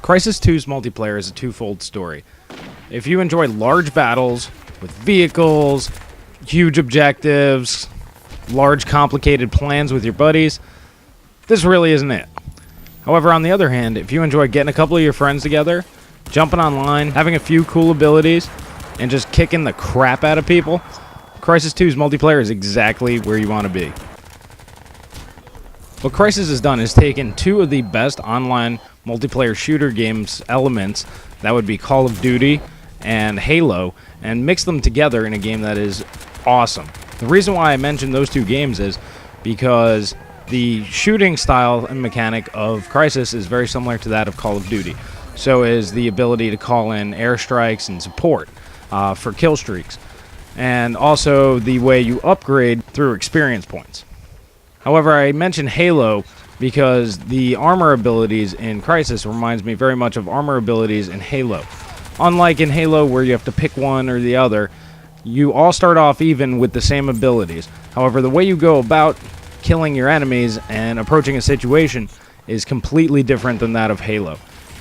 Crysis 2's multiplayer is a twofold story. If you enjoy large battles with vehicles, huge objectives, large complicated plans with your buddies, this really isn't it. However, on the other hand, if you enjoy getting a couple of your friends together, jumping online, having a few cool abilities, and just kicking the crap out of people, Crysis 2's multiplayer is exactly where you want to be. What Crysis has done is taken two of the best online multiplayer shooter games elements, that would be Call of Duty and Halo, and mixed them together in a game that is awesome. The reason why I mentioned those two games is because the shooting style and mechanic of Crysis is very similar to that of Call of Duty. So is the ability to call in airstrikes and support for kill streaks, and also the way you upgrade through experience points. However, I mentioned Halo because the armor abilities in Crysis reminds me very much of armor abilities in Halo. Unlike in Halo where you have to pick one or the other, you all start off even with the same abilities. However, the way you go about killing your enemies and approaching a situation is completely different than that of Halo.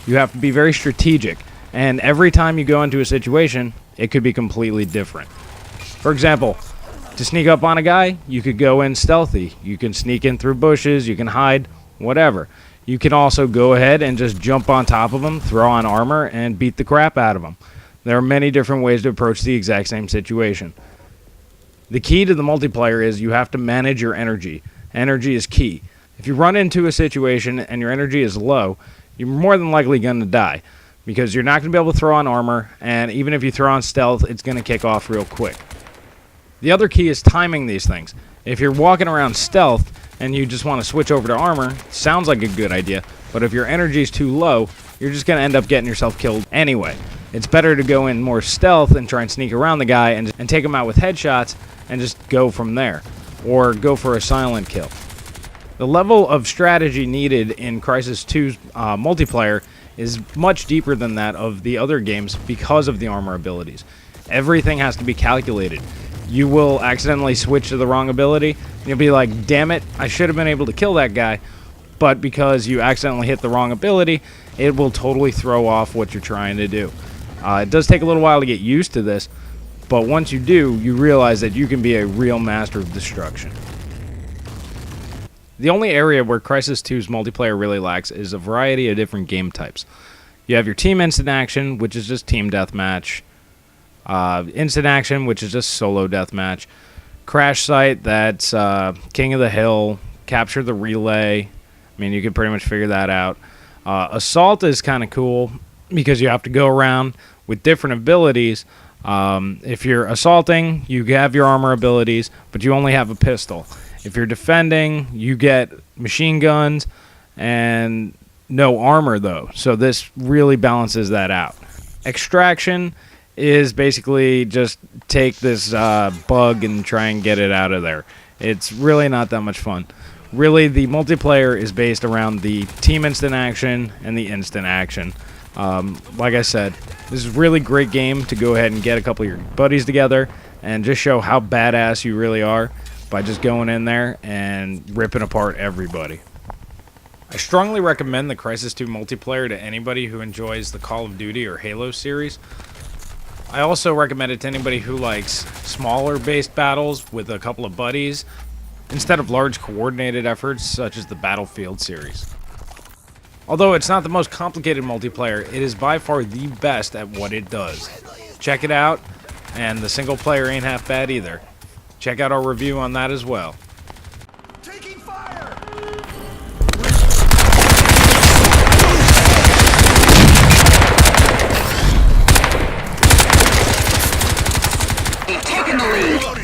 You have to be very strategic, and every time you go into a situation, it could be completely different. For example, to sneak up on a guy, you could go in stealthy. You can sneak in through bushes, you can hide, whatever. You can also go ahead and just jump on top of them, throw on armor, and beat the crap out of them. There are many different ways to approach the exact same situation. The key to the multiplayer is you have to manage your energy. Energy is key. If you run into a situation and your energy is low, you're more than likely going to die, because you're not going to be able to throw on armor, and even if you throw on stealth, it's going to kick off real quick. The other key is timing these things. If you're walking around stealth and you just want to switch over to armor, sounds like a good idea, but if your energy is too low, you're just going to end up getting yourself killed anyway. It's better to go in more stealth and try and sneak around the guy and take him out with headshots and just go from there, or go for a silent kill. The level of strategy needed in Crysis 2's multiplayer is much deeper than that of the other games because of the armor abilities. Everything has to be calculated. You will accidentally switch to the wrong ability, and you'll be like, damn it, I should have been able to kill that guy, but because you accidentally hit the wrong ability, it will totally throw off what you're trying to do. It does take a little while to get used to this, but once you do, you realize that you can be a real master of destruction. The only area where Crysis 2's multiplayer really lacks is a variety of different game types. You have your team instant action, which is just team deathmatch. Instant action, which is just solo deathmatch. Crash site, that's King of the Hill. Capture the relay. I mean, you can pretty much figure that out. Assault is kind of cool because you have to go around with different abilities. If you're assaulting, you have your armor abilities, but you only have a pistol. If you're defending, you get machine guns and no armor, though. So this really balances that out. Extraction is basically just take this bug and try and get it out of there. It's really not that much fun. Really, the multiplayer is based around the team instant action and the instant action. Like I said, this is a really great game to go ahead and get a couple of your buddies together and just show how badass you really are by just going in there and ripping apart everybody. I strongly recommend the Crysis 2 multiplayer to anybody who enjoys the Call of Duty or Halo series. I also recommend it to anybody who likes smaller based battles with a couple of buddies instead of large coordinated efforts such as the Battlefield series. Although it's not the most complicated multiplayer, it is by far the best at what it does. Check it out, and the single player ain't half bad either. Check out our review on that as well. Taking fire! Taking the lead.